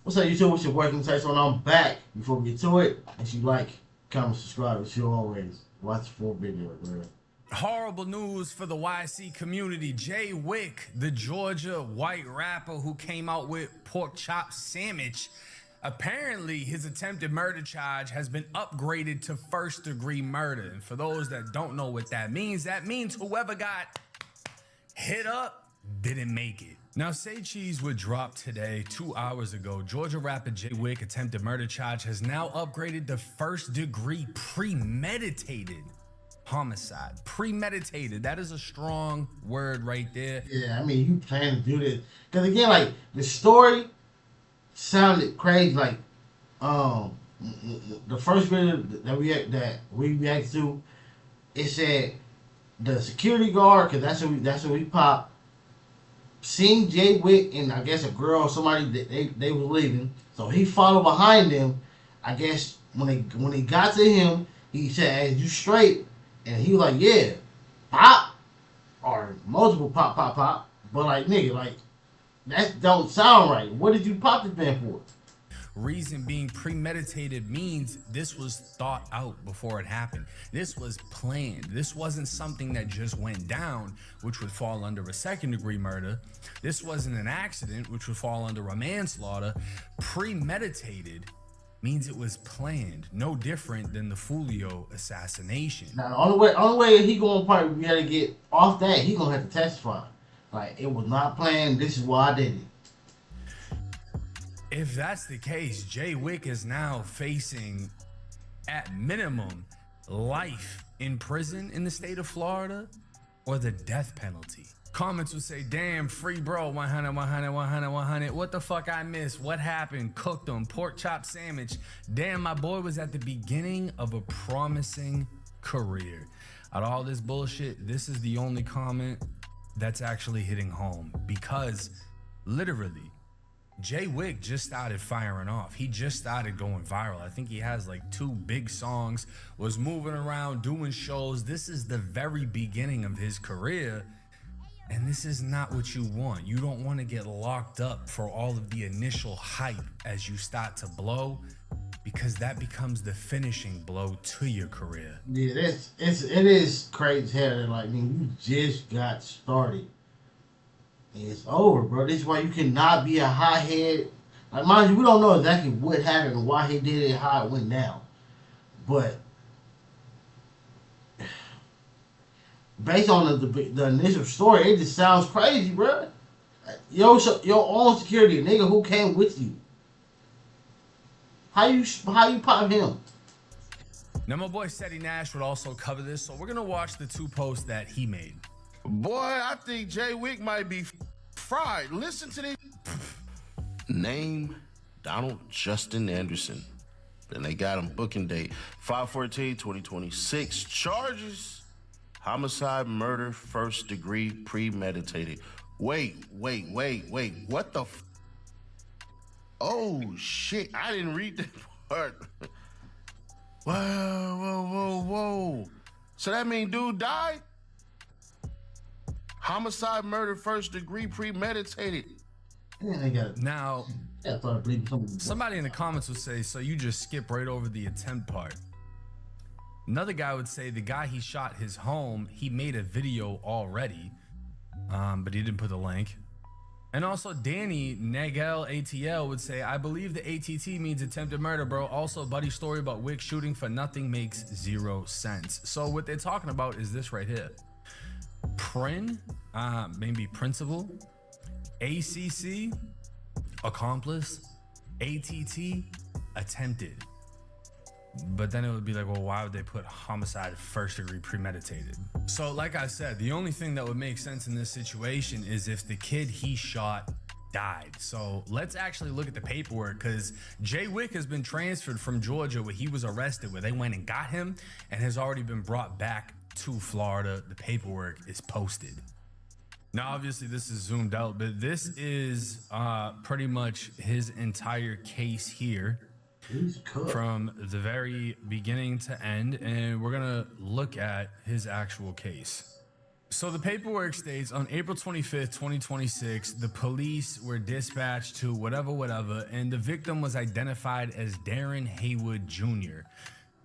What's up, YouTube? What's your working title? And I'm back. Before we get to it, if you like, comment, subscribe, as you always watch the full video, bro. Horrible news for the YC community. JAyY, the Georgia white rapper who came out with pork chop sandwich, apparently his attempted murder charge has been upgraded to first-degree murder. And for those that don't know what that means whoever got hit up didn't make it. Now, Say Cheese would drop today, 2 hours ago. Georgia rapper JAyY attempted murder charge has now upgraded to first-degree premeditated homicide. Premeditated. That is a strong word right there. Yeah, I mean, you plan to do this. Because again, like, the story sounded crazy. Like, the first video that we reacted to, it said the security guard, because that's what we popped, seen JAyY and I guess a girl or somebody that they was leaving. So he followed behind them. I guess when he got to him, he said, "Hey, you straight?" And he was like, "Yeah, pop," or multiple pop, pop, pop. But like, nigga, like, that don't sound right. What did you pop this man for? Reason being, premeditated means this was thought out before it happened. This was planned. This wasn't something that just went down, which would fall under a second-degree murder. This wasn't an accident, which would fall under a manslaughter. Premeditated means it was planned, no different than the Fulio assassination. Now, the only way he gonna probably be able to get off that, he gonna have to testify. Like, it was not planned. This is why I did it. If that's the case, JAyY is now facing, at minimum, life in prison in the state of Florida or the death penalty. Comments would say, "Damn, free bro, 100, 100, 100, 100. What the fuck I missed? What happened? Cooked them, pork chop sandwich. Damn, my boy was at the beginning of a promising career." Out of all this bullshit, this is the only comment that's actually hitting home, because literally, JAyY just started firing off. He just started going viral. I think he has like 2 big songs, was moving around, doing shows. This is the very beginning of his career, and this is not what you want. You don't want to get locked up for all of the initial hype as you start to blow, because that becomes the finishing blow to your career. Yeah, it is crazy how, like, I mean, you just got started. It's over, bro. This is why you cannot be a hothead. Like, mind you, we don't know exactly what happened and why he did it, how it went down. But based on the initial story, it just sounds crazy, bro. Your own security, nigga, who came with you. How you pop him? Now, my boy Seti Nash would also cover this, so we're gonna watch the 2 posts that he made. Boy, I think JAyY might be fried. Listen to this. Name Donald Justin Anderson. Then they got him booking date 5/14/2026. Charges: homicide, murder, first degree, premeditated. Wait. What the Oh shit, I didn't read that part. Whoa. So that mean dude died? Homicide, murder, first degree, premeditated. Yeah, they got it. Now, I thought I believed something. somebody in the comments would say, "So you just skip right over the attempt part." Another guy would say the guy he shot his home, he made a video already, but he didn't put the link. And also Danny Nagel ATL would say, "I believe the ATT means attempted murder, bro. Also, buddy story about WICK shooting for nothing makes 0 sense." So what they're talking about is this right here. Maybe principal, ACC, accomplice, ATT, attempted. But then it would be like, well, why would they put homicide first degree premeditated? So like I said, the only thing that would make sense in this situation is if the kid he shot died. So let's actually look at the paperwork, because JAyY has been transferred from Georgia, where he was arrested, where they went and got him, and has already been brought back to Florida. The paperwork is posted. Now, obviously this is zoomed out, but this is pretty much his entire case here, from the very beginning to end, and we're gonna look at his actual case. So the paperwork states on April 25th, 2026, the police were dispatched to whatever, and the victim was identified as Darren Haywood Jr.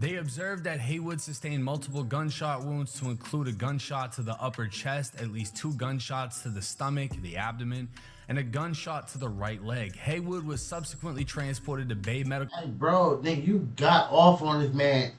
They observed that Haywood sustained multiple gunshot wounds to include a gunshot to the upper chest, at least 2 gunshots to the stomach, the abdomen, and a gunshot to the right leg. Haywood was subsequently transported to Bay Medical Hey, bro, nigga, you got off on this man.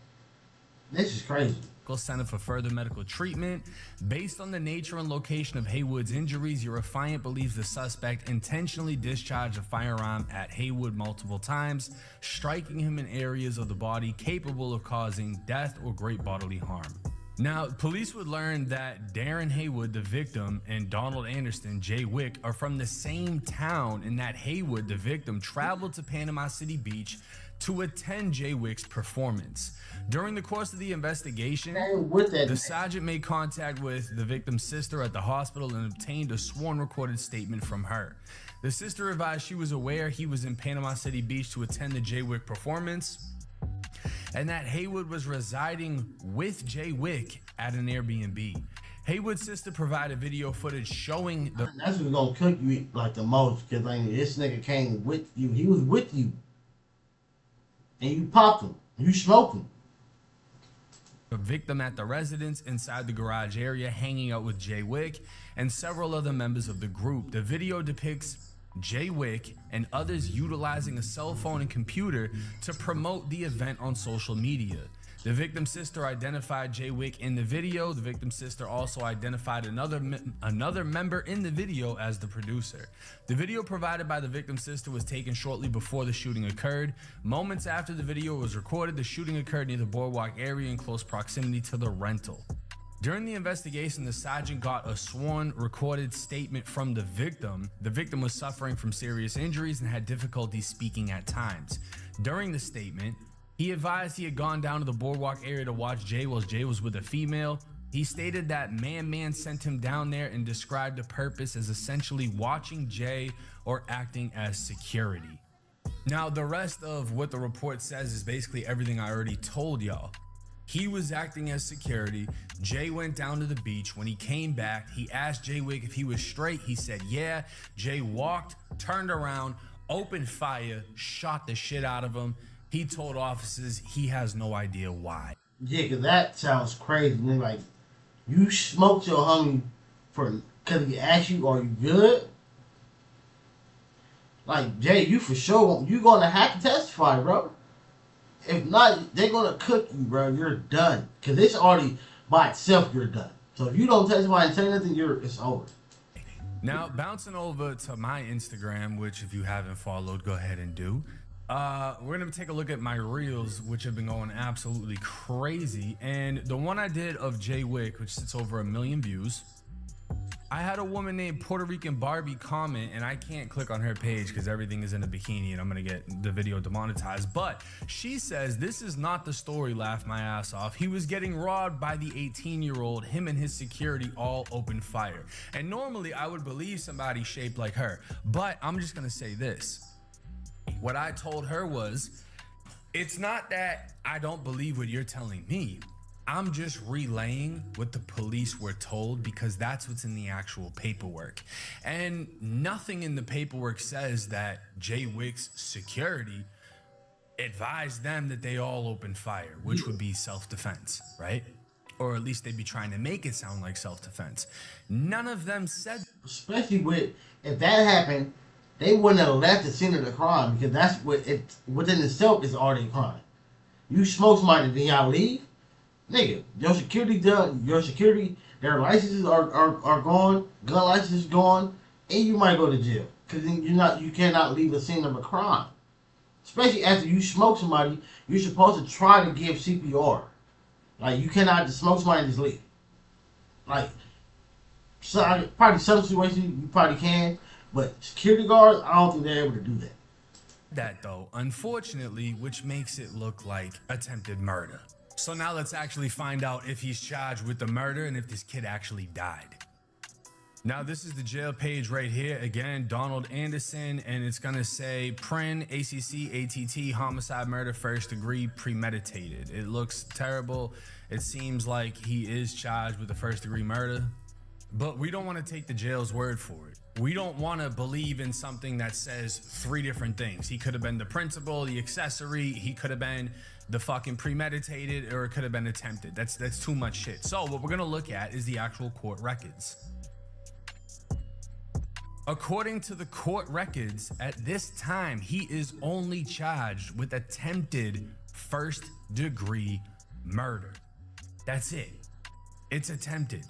This is crazy. Center for further medical treatment. Based on the nature and location of Haywood's injuries, your affiant believes the suspect intentionally discharged a firearm at Haywood multiple times, striking him in areas of the body capable of causing death or great bodily harm. Now, police would learn that Darren Haywood, the victim, and Donald Anderson, JAyY, are from the same town, and that Haywood, the victim, traveled to Panama City Beach to attend JAyY's performance. During the course of the investigation, the sergeant made contact with the victim's sister at the hospital and obtained a sworn recorded statement from her. The sister advised she was aware he was in Panama City Beach to attend the JAyY performance, and that Haywood was residing with JAyY at an Airbnb. Haywood's sister provided video footage showing the... That's what's gonna cook you like the most, because like, this nigga came with you. He was with you. And you popped him. You smoked him. The victim at the residence inside the garage area hanging out with JAyY and several other members of the group. The video depicts JAyY and others utilizing a cell phone and computer to promote the event on social media. The victim's sister identified JAyY in the video. The victim's sister also identified another member in the video as the producer. The video provided by the victim's sister was taken shortly before the shooting occurred. Moments after the video was recorded, the shooting occurred near the boardwalk area in close proximity to the rental. During the investigation, the sergeant got a sworn recorded statement from the victim. The victim was suffering from serious injuries and had difficulty speaking at times. During the statement, he advised he had gone down to the boardwalk area to watch Jay while Jay was with a female. He stated that Man sent him down there and described the purpose as essentially watching Jay or acting as security. Now, the rest of what the report says is basically everything I already told y'all. He was acting as security. Jay went down to the beach. When he came back, he asked JAyY if he was straight. He said, yeah. Jay walked, turned around, opened fire, shot the shit out of him. He told officers he has no idea why. Yeah, because that sounds crazy. Man. Like, you smoked your homie because he asked you, are you good? Like, Jay, you for sure, you going to have to testify, bro. If not, they're going to cook you, bro. You're done. Because it's already, by itself, you're done. So if you don't testify and say nothing, it's over. Now, bouncing over to my Instagram, which if you haven't followed, go ahead and do. We're gonna take a look at my reels, which have been going absolutely crazy, and the one I did of JAyY, which sits over 1 million views. I had a woman named Puerto Rican Barbie comment, and I can't click on her page because everything is in a bikini and I'm gonna get the video demonetized, but she says this is not the story. Laugh my ass off. He was getting robbed by the 18-year-old. Him and his security all opened fire. And normally I would believe somebody shaped like her, but I'm just gonna say this. What I told her was, it's not that I don't believe what you're telling me. I'm just relaying what the police were told because that's what's in the actual paperwork. And nothing in the paperwork says that JAyY's security advised them that they all opened fire, which would be self-defense, right? Or at least they'd be trying to make it sound like self-defense. None of them said. Especially if that happened, they wouldn't have left the scene of the crime because that's what it within itself is already a crime. You smoke somebody, then y'all leave, nigga. Your security done. Your security, their licenses are gone. Gun license is gone, and you might go to jail because you cannot leave the scene of a crime. Especially after you smoke somebody, you're supposed to try to give CPR. Like you cannot just smoke somebody and just leave. Like, so probably some situations you probably can. But security guards, I don't think they're able to do that. That though, unfortunately, which makes it look like attempted murder. So now let's actually find out if he's charged with the murder and if this kid actually died. Now this is the jail page right here. Again, Donald Anderson, and it's gonna say PRIN, ACC, ATT, homicide, murder, first degree, premeditated. It looks terrible. It seems like he is charged with the first degree murder. But we don't want to take the jail's word for it. We don't want to believe in something that says 3 different things. He could have been the principal, the accessory, he could have been the fucking premeditated, or it could have been attempted. That's too much shit. So what we're gonna look at is the actual court records. According to the court records, at this time, he is only charged with attempted first-degree murder. That's it. It's attempted.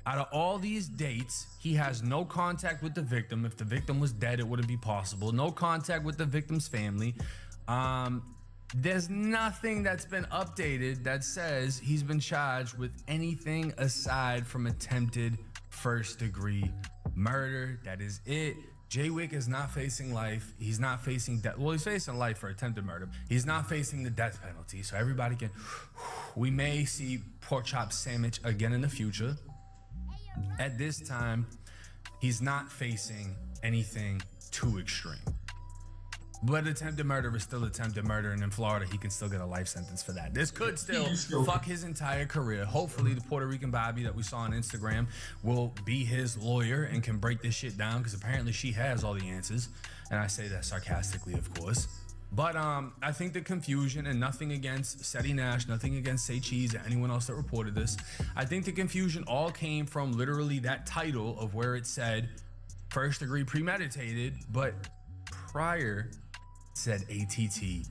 Out of all these dates, he has no contact with the victim. If the victim was dead, it wouldn't be possible. No contact with the victim's family. There's nothing that's been updated that says he's been charged with anything aside from attempted first-degree murder. That is it. JAyY is not facing life. He's not facing death. Well, he's facing life for attempted murder. He's not facing the death penalty. So everybody can, we may see pork chop sandwich again in the future. At this time, he's not facing anything too extreme. But attempted murder is still attempted murder, and in Florida, he can still get a life sentence for that. This could still fuck his entire career. Hopefully, the Puerto Rican Bobby that we saw on Instagram will be his lawyer and can break this shit down, because apparently she has all the answers. And I say that sarcastically, of course. But I think the confusion, and nothing against Seti Nash, nothing against Say Cheese or anyone else that reported this, I think the confusion all came from literally that title of where it said first degree premeditated, but prior said ATT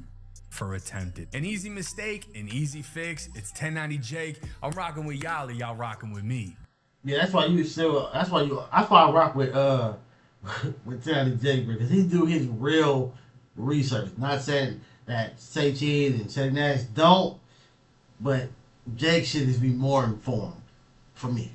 for attempted. An easy mistake, an easy fix. It's 1090 Jake. I'm rocking with y'all, y'all rocking with me. Yeah, that's why you still. That's why I rock with with 1090 Jake, because he do his real research. Not saying that Say Cheese and Say Nash don't, but Jake should just be more informed for me.